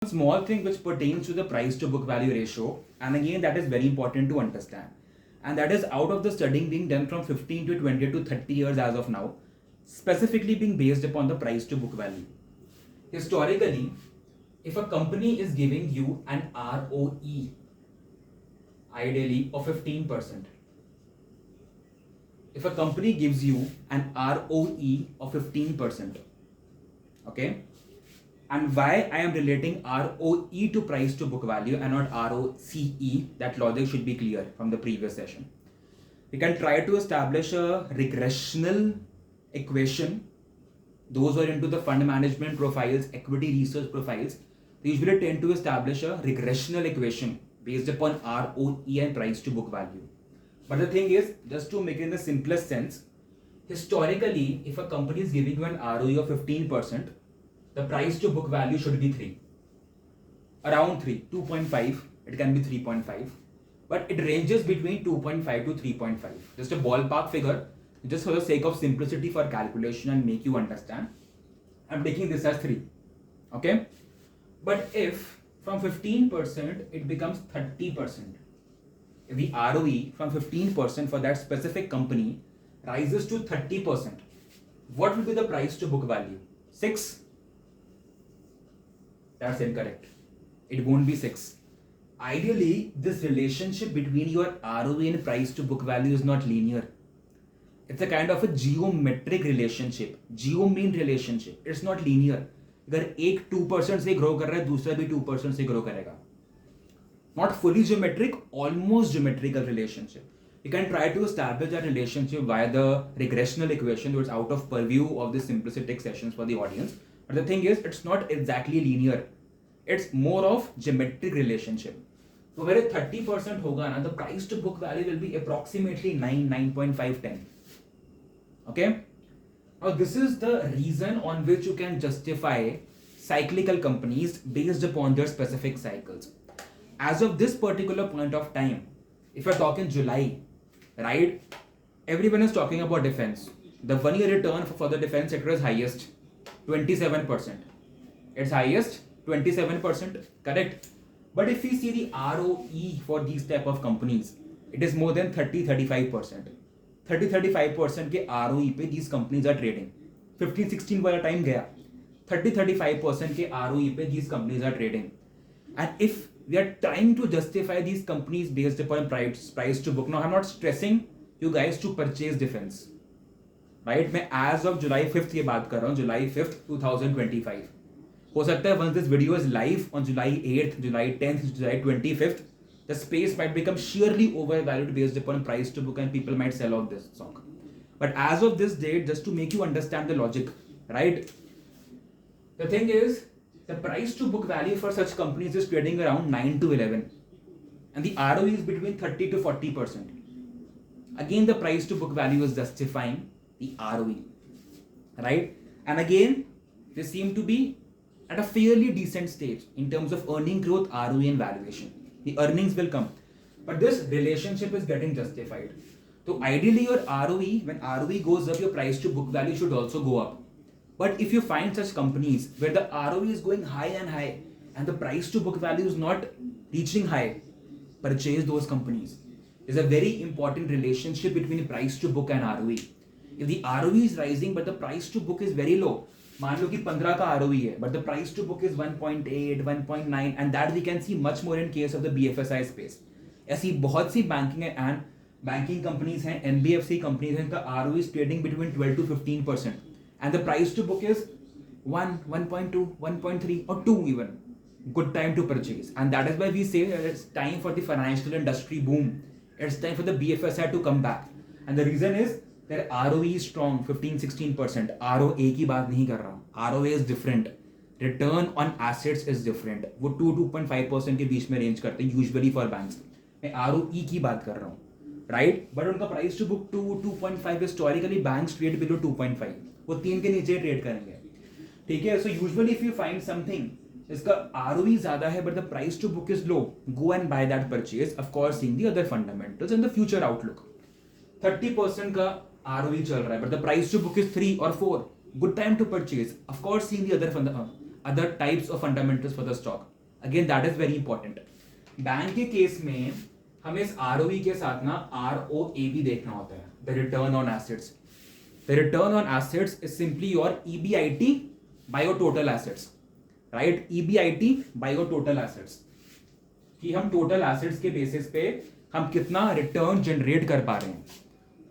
Small thing which pertains to the price to book value ratio, and again that is very important to understand, and that is out of the studying being done from 15 to 20 to 30 years as of now, specifically being based upon the price to book value. Historically, if a company is giving you an ROE ideally of 15%, if a company gives you an ROE of 15%, okay, and why I am relating ROE to price to book value and not ROCE, that logic should be clear from the previous session. We can try to establish a regressional equation. Those who are into the fund management profiles, equity research profiles, they usually tend to establish a regressional equation based upon ROE and price to book value. But the thing is, just to make it in the simplest sense, historically, if a company is giving you an ROE of 15%, the price to book value should be 3. Around 3, 2.5, it can be 3.5. But it ranges between 2.5 to 3.5. Just a ballpark figure, just for the sake of simplicity for calculation and make you understand. I'm taking this as 3. Okay? But if from 15% it becomes 30%, if the ROE from 15% for that specific company rises to 30%, what will be the price to book value? 6? That's incorrect. It won't be 6. Ideally, this relationship between your ROE and price to book value is not linear. It's a kind of a geometric relationship, geomean relationship. It's not linear. अगर एक 2% से grow कर रहा है, दूसरा भी 2% से grow करेगा. Not fully geometric, almost geometrical relationship. You can try to establish that relationship via the regressional equation, which is out of purview of the simplistic sessions for the audience. But the thing is, it's not exactly linear. It's more of geometric relationship. So where 30% hoga na, the price to book value will be approximately 9, 9.5, 10. Okay? Now this is the reason on which you can justify cyclical companies based upon their specific cycles. As of this particular point of time, if you're talking July, right, everyone is talking about defense. The 1 year return for the defense sector is highest, 27%. It's highest, 27%, correct? But if we see the ROE for these type of companies, it is more than 30-35%. 30-35% के ROE पे these companies are trading. 15-16 वाला time गया. 30-35% के ROE पे these companies are trading. And if we are trying to justify these companies based upon price to book, now I'm not stressing you guys to purchase defense. Right? मैं as of July 5th ये बात कर रहा हूँ, July 5th, 2025. हो सकता है once this video is live on July 8th, July 10th, July 25th, the space might become sheerly overvalued based upon price to book and people might sell off this stock. But as of this date, just to make you understand the logic, right? The thing is, the price to book value for such companies is trading around 9 to 11. And the ROE is between 30 to 40%. Again, the price to book value is justifying the ROE, right? And again, they seem to be at a fairly decent stage in terms of earning growth, ROE and valuation. The earnings will come, but this relationship is getting justified. So ideally your ROE, when ROE goes up, your price to book value should also go up. But if you find such companies where the ROE is going high and the price to book value is not reaching high, purchase those companies. There's a very important relationship between price to book and ROE. If the ROE is rising but the price to book is very low, मान लो कि 15 का ROE है, but the price to book is 1.8, 1.9, and that we can see much more in case of the BFSI space. ऐसी बहुत सी banking companies हैं, NBFC companies हैं, इनका ROE is trading between 12 to 15%, and the price to book is 1, 1.2, 1.3 or 2 even. Good time to purchase, and that is why we say that it's time for the financial industry boom. It's time for the BFSI to come back, and the reason is their ROE is strong, 15-16%. ROA की बात नहीं कर रहा हूँ. ROA is different. Return on assets is different. वो 2-2.5% के बीच में range करते हैं usually for banks. मैं ROE की बात कर रहा हूँ, right? But उनका price to book 2-2.5 historically banks trade below 2.5. वो 3 के नीचे ट्रेड करेंगे, ठीक है? So usually if you find something इसका ROE ज़्यादा है but the price to book is low, go and buy that purchase. Of course, seeing the other fundamentals and the future outlook. 30% का ROE चल रहा है but the price to book is 3 or 4. Good time to purchase. Of course, seeing the other types of fundamentals for the stock. Again, that is very important. Bank के case में हमें इस ROE के साथ ना ROA भी देखना होता है, the return on assets. The return on assets is simply your EBIT by your total assets, right? EBIT by your total assets. कि हम total assets के basis पे हम कितना return generate कर पा रहे हैं,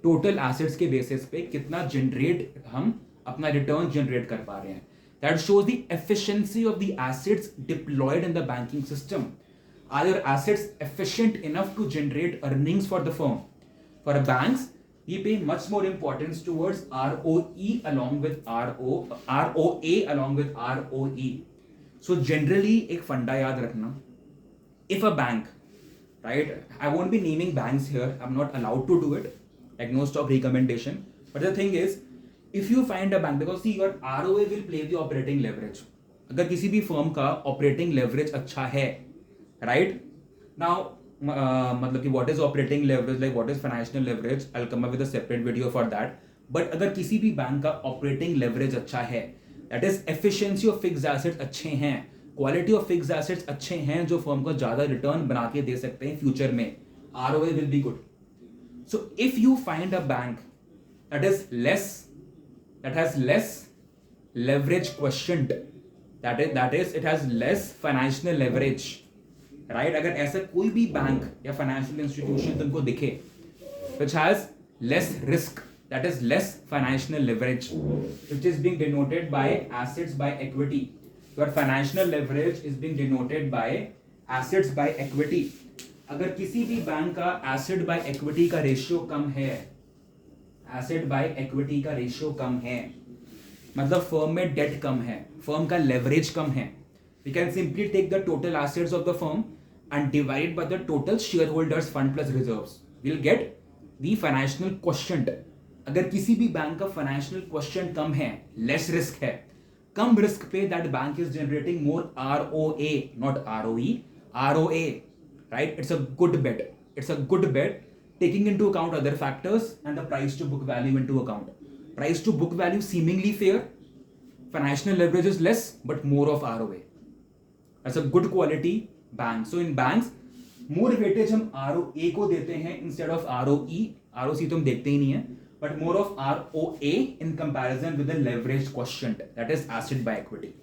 total assets के basis पे कितना generate हम अपना return generate कर पा रहे हैं. That shows the efficiency of the assets deployed in the banking system. Are your assets efficient enough to generate earnings for the firm? For banks, we pay much more importance towards ROE along with ROA along with ROE. So generally, एक फंडा याद रखना. If a bank, right? I won't be naming banks here. I'm not allowed to do it. Like no stock recommendation. But the thing is, if you find a bank, because see your ROA will play the operating leverage. अगर किसी भी firm का operating leverage अच्छा है, right? Now, मतलब कि what is operating leverage, like what is financial leverage? I'll come up with a separate video for that. But अगर किसी भी बैंक का operating leverage अच्छा है, that is efficiency of fixed assets अच्छे हैं, quality of fixed assets अच्छे हैं जो firm को ज़्यादा return बना के दे सकते हैं future में, ROA will be good. So if you find a bank that has less leverage quotient, that is it has less financial leverage, right? अगर ऐसा कोई भी बैंक या financial institution तुमको दिखे which has less risk, that is less financial leverage, which is being denoted by assets by equity. Your financial leverage is being denoted by assets by equity. अगर किसी भी बैंक का asset by equity का ratio कम है, asset by equity का ratio कम है, मतलब firm में डेट कम है, फर्म का लेवरेज कम है, we can simply take the total assets of the firm and divide by the total shareholders fund plus reserves, will get the financial quotient. अगर किसी भी बैंक का फाइनेंशियल क्वोशिएंट कम है, less risk है, कम risk पे that bank is generating more ROA, not ROE, ROA, right? It's a good bet, it's a good bet, taking into account other factors and the price to book value into account. Price to book value seemingly fair, financial leverage is less but more of ROA. That's a good quality bank. So in banks, more weightage हम ROA को देते हैं instead of ROE. ROC तो हम देखते ही नहीं है, but more of ROA in comparison with the leverage quotient, that is asset by equity.